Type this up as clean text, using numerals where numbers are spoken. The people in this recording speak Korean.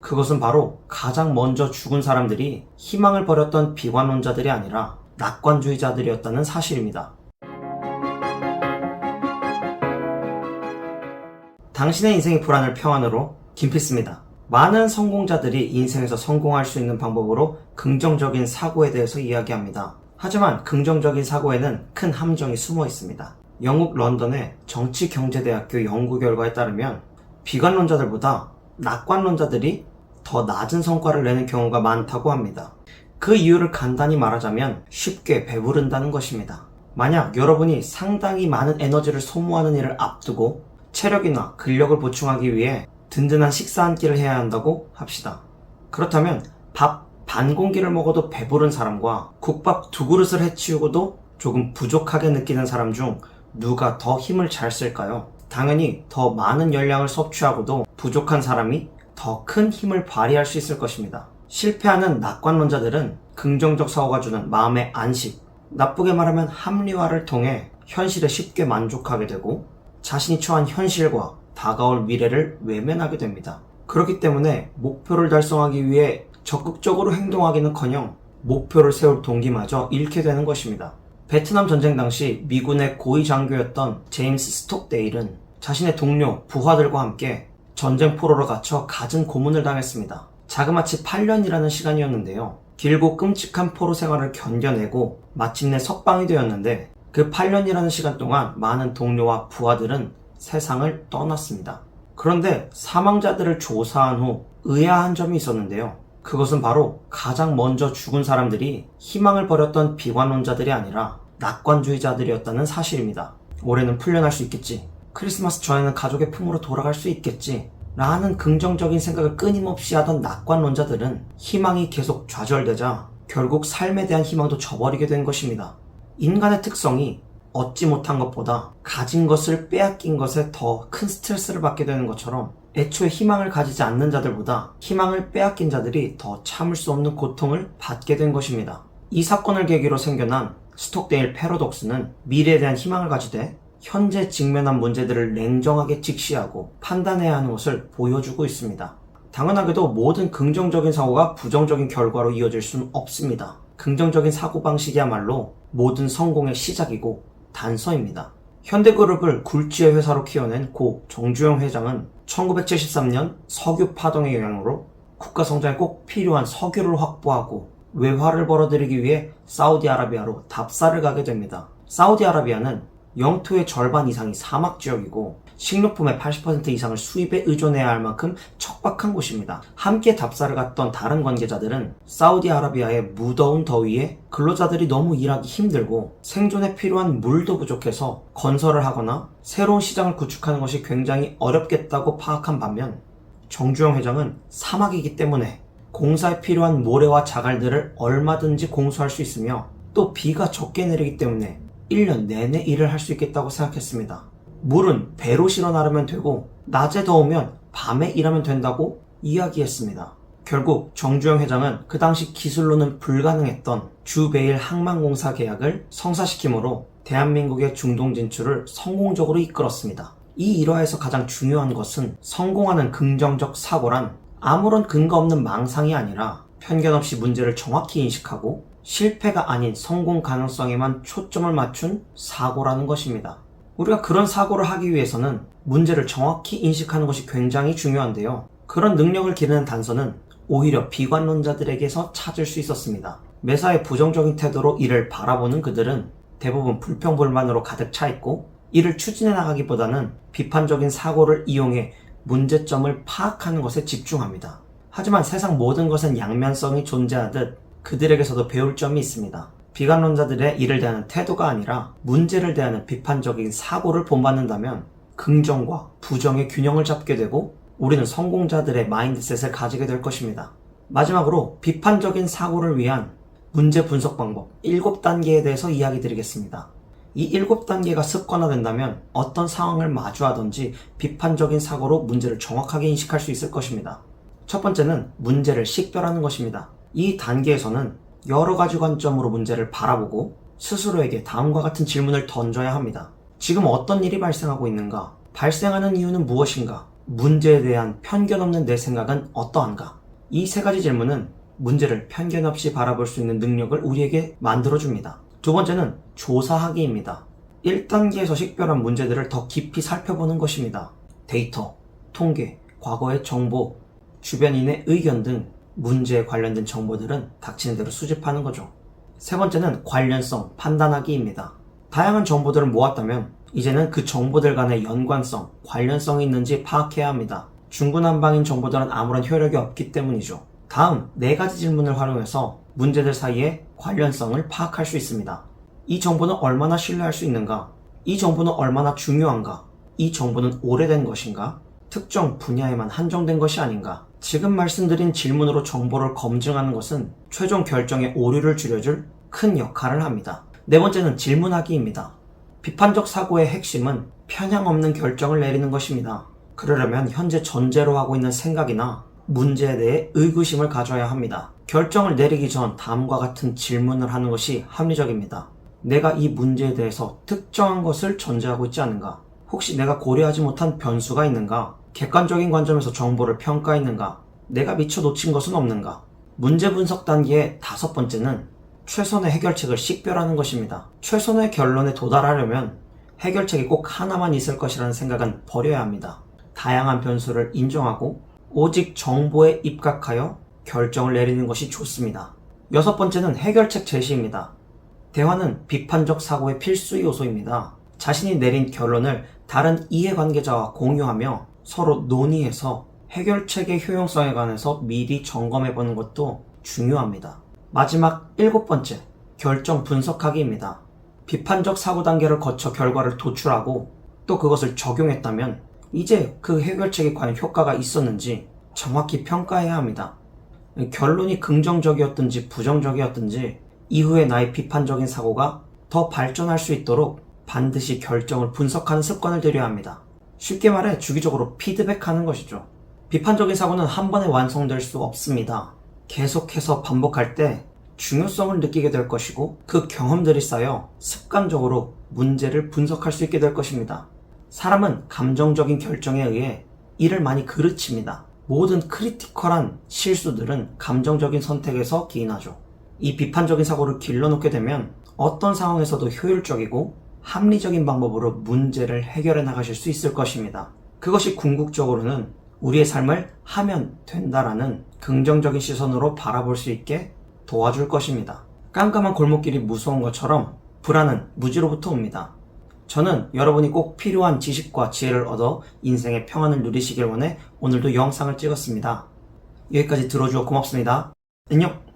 그것은 바로 가장 먼저 죽은 사람들이 희망을 버렸던 비관론자들이 아니라 낙관주의자들이었다는 사실입니다. 당신의 인생의 불안을 평안으로 김필수입니다. 많은 성공자들이 인생에서 성공할 수 있는 방법으로 긍정적인 사고에 대해서 이야기합니다. 하지만 긍정적인 사고에는 큰 함정이 숨어 있습니다. 영국 런던의 정치경제대학교 연구 결과에 따르면 비관론자들보다 낙관론자들이 더 낮은 성과를 내는 경우가 많다고 합니다. 그 이유를 간단히 말하자면 쉽게 배부른다는 것입니다. 만약 여러분이 상당히 많은 에너지를 소모하는 일을 앞두고 체력이나 근력을 보충하기 위해 든든한 식사 한 끼를 해야 한다고 합시다. 그렇다면 밥 반 공기를 먹어도 배부른 사람과 국밥 두 그릇을 해치우고도 조금 부족하게 느끼는 사람 중 누가 더 힘을 잘 쓸까요? 당연히 더 많은 열량을 섭취하고도 부족한 사람이 더 큰 힘을 발휘할 수 있을 것입니다. 실패하는 낙관론자들은 긍정적 사고가 주는 마음의 안식, 나쁘게 말하면 합리화를 통해 현실에 쉽게 만족하게 되고 자신이 처한 현실과 다가올 미래를 외면하게 됩니다. 그렇기 때문에 목표를 달성하기 위해 적극적으로 행동하기는커녕 목표를 세울 동기마저 잃게 되는 것입니다. 베트남 전쟁 당시 미군의 고위 장교였던 제임스 스톡데일은 자신의 동료, 부하들과 함께 전쟁 포로로 갇혀 갖은 고문을 당했습니다. 자그마치 8년이라는 시간이었는데요. 길고 끔찍한 포로 생활을 견뎌내고 마침내 석방이 되었는데 그 8년이라는 시간 동안 많은 동료와 부하들은 세상을 떠났습니다. 그런데 사망자들을 조사한 후 의아한 점이 있었는데요. 그것은 바로 가장 먼저 죽은 사람들이 희망을 버렸던 비관론자들이 아니라 낙관주의자들이었다는 사실입니다. 올해는 풀려날 수 있겠지. 크리스마스 전에는 가족의 품으로 돌아갈 수 있겠지. 라는 긍정적인 생각을 끊임없이 하던 낙관론자들은 희망이 계속 좌절되자 결국 삶에 대한 희망도 저버리게 된 것입니다. 인간의 특성이 얻지 못한 것보다 가진 것을 빼앗긴 것에 더 큰 스트레스를 받게 되는 것처럼 애초에 희망을 가지지 않는 자들보다 희망을 빼앗긴 자들이 더 참을 수 없는 고통을 받게 된 것입니다. 이 사건을 계기로 생겨난 스톡데일 패러독스는 미래에 대한 희망을 가지되 현재 직면한 문제들을 냉정하게 직시하고 판단해야 하는 것을 보여주고 있습니다. 당연하게도 모든 긍정적인 사고가 부정적인 결과로 이어질 수는 없습니다. 긍정적인 사고방식이야말로 모든 성공의 시작이고 단서입니다. 현대그룹을 굴지의 회사로 키워낸 고 정주영 회장은 1973년 석유 파동의 영향으로 국가 성장에 꼭 필요한 석유를 확보하고 외화를 벌어들이기 위해 사우디아라비아로 답사를 가게 됩니다. 사우디아라비아는 영토의 절반 이상이 사막지역이고 식료품의 80% 이상을 수입에 의존해야 할 만큼 척박한 곳입니다. 함께 답사를 갔던 다른 관계자들은 사우디아라비아의 무더운 더위에 근로자들이 너무 일하기 힘들고 생존에 필요한 물도 부족해서 건설을 하거나 새로운 시장을 구축하는 것이 굉장히 어렵겠다고 파악한 반면 정주영 회장은 사막이기 때문에 공사에 필요한 모래와 자갈들을 얼마든지 공수할 수 있으며 또 비가 적게 내리기 때문에 1년 내내 일을 할 수 있겠다고 생각했습니다. 물은 배로 실어 나르면 되고 낮에 더우면 밤에 일하면 된다고 이야기했습니다. 결국 정주영 회장은 그 당시 기술로는 불가능했던 주베일 항만공사 계약을 성사시킴으로 대한민국의 중동 진출을 성공적으로 이끌었습니다. 이 일화에서 가장 중요한 것은 성공하는 긍정적 사고란 아무런 근거 없는 망상이 아니라 편견 없이 문제를 정확히 인식하고 실패가 아닌 성공 가능성에만 초점을 맞춘 사고라는 것입니다. 우리가 그런 사고를 하기 위해서는 문제를 정확히 인식하는 것이 굉장히 중요한데요. 그런 능력을 기르는 단서는 오히려 비관론자들에게서 찾을 수 있었습니다. 매사에 부정적인 태도로 이를 바라보는 그들은 대부분 불평불만으로 가득 차 있고 이를 추진해 나가기보다는 비판적인 사고를 이용해 문제점을 파악하는 것에 집중합니다. 하지만 세상 모든 것은 양면성이 존재하듯 그들에게서도 배울 점이 있습니다. 비관론자들의 이를 대하는 태도가 아니라 문제를 대하는 비판적인 사고를 본받는다면 긍정과 부정의 균형을 잡게 되고 우리는 성공자들의 마인드셋을 가지게 될 것입니다. 마지막으로 비판적인 사고를 위한 문제 분석 방법 7단계에 대해서 이야기 드리겠습니다. 이 7단계가 습관화된다면 어떤 상황을 마주하든지 비판적인 사고로 문제를 정확하게 인식할 수 있을 것입니다. 첫 번째는 문제를 식별하는 것입니다. 이 단계에서는 여러 가지 관점으로 문제를 바라보고 스스로에게 다음과 같은 질문을 던져야 합니다. 지금 어떤 일이 발생하고 있는가? 발생하는 이유는 무엇인가? 문제에 대한 편견 없는 내 생각은 어떠한가? 이 세 가지 질문은 문제를 편견 없이 바라볼 수 있는 능력을 우리에게 만들어줍니다. 두 번째는 조사하기입니다. 1단계에서 식별한 문제들을 더 깊이 살펴보는 것입니다. 데이터, 통계, 과거의 정보, 주변인의 의견 등 문제에 관련된 정보들은 닥치는 대로 수집하는 거죠. 세 번째는 관련성, 판단하기입니다. 다양한 정보들을 모았다면 이제는 그 정보들 간의 연관성, 관련성이 있는지 파악해야 합니다. 중구난방인 정보들은 아무런 효력이 없기 때문이죠. 다음 네 가지 질문을 활용해서 문제들 사이의 관련성을 파악할 수 있습니다. 이 정보는 얼마나 신뢰할 수 있는가? 이 정보는 얼마나 중요한가? 이 정보는 오래된 것인가? 특정 분야에만 한정된 것이 아닌가? 지금 말씀드린 질문으로 정보를 검증하는 것은 최종 결정의 오류를 줄여줄 큰 역할을 합니다. 네 번째는 질문하기입니다. 비판적 사고의 핵심은 편향 없는 결정을 내리는 것입니다. 그러려면 현재 전제로 하고 있는 생각이나 문제에 대해 의구심을 가져야 합니다. 결정을 내리기 전 다음과 같은 질문을 하는 것이 합리적입니다. 내가 이 문제에 대해서 특정한 것을 전제하고 있지 않은가? 혹시 내가 고려하지 못한 변수가 있는가? 객관적인 관점에서 정보를 평가했는가? 내가 미처 놓친 것은 없는가? 문제 분석 단계의 다섯 번째는 최선의 해결책을 식별하는 것입니다. 최선의 결론에 도달하려면 해결책이 꼭 하나만 있을 것이라는 생각은 버려야 합니다. 다양한 변수를 인정하고 오직 정보에 입각하여 결정을 내리는 것이 좋습니다. 여섯 번째는 해결책 제시입니다. 대화는 비판적 사고의 필수 요소입니다. 자신이 내린 결론을 다른 이해관계자와 공유하며 서로 논의해서 해결책의 효용성에 관해서 미리 점검해보는 것도 중요합니다. 마지막 일곱 번째, 결정 분석하기입니다. 비판적 사고 단계를 거쳐 결과를 도출하고 또 그것을 적용했다면 이제 그 해결책이 과연 효과가 있었는지 정확히 평가해야 합니다. 결론이 긍정적이었든지 부정적이었든지 이후에 나의 비판적인 사고가 더 발전할 수 있도록 반드시 결정을 분석하는 습관을 들여야 합니다. 쉽게 말해 주기적으로 피드백하는 것이죠. 비판적인 사고는 한 번에 완성될 수 없습니다. 계속해서 반복할 때 중요성을 느끼게 될 것이고 그 경험들이 쌓여 습관적으로 문제를 분석할 수 있게 될 것입니다. 사람은 감정적인 결정에 의해 일을 많이 그르칩니다. 모든 크리티컬한 실수들은 감정적인 선택에서 기인하죠. 이 비판적인 사고를 길러놓게 되면 어떤 상황에서도 효율적이고 합리적인 방법으로 문제를 해결해 나가실 수 있을 것입니다. 그것이 궁극적으로는 우리의 삶을 하면 된다라는 긍정적인 시선으로 바라볼 수 있게 도와줄 것입니다. 깜깜한 골목길이 무서운 것처럼 불안은 무지로부터 옵니다. 저는 여러분이 꼭 필요한 지식과 지혜를 얻어 인생의 평안을 누리시길 원해 오늘도 영상을 찍었습니다. 여기까지 들어주어 고맙습니다. 안녕!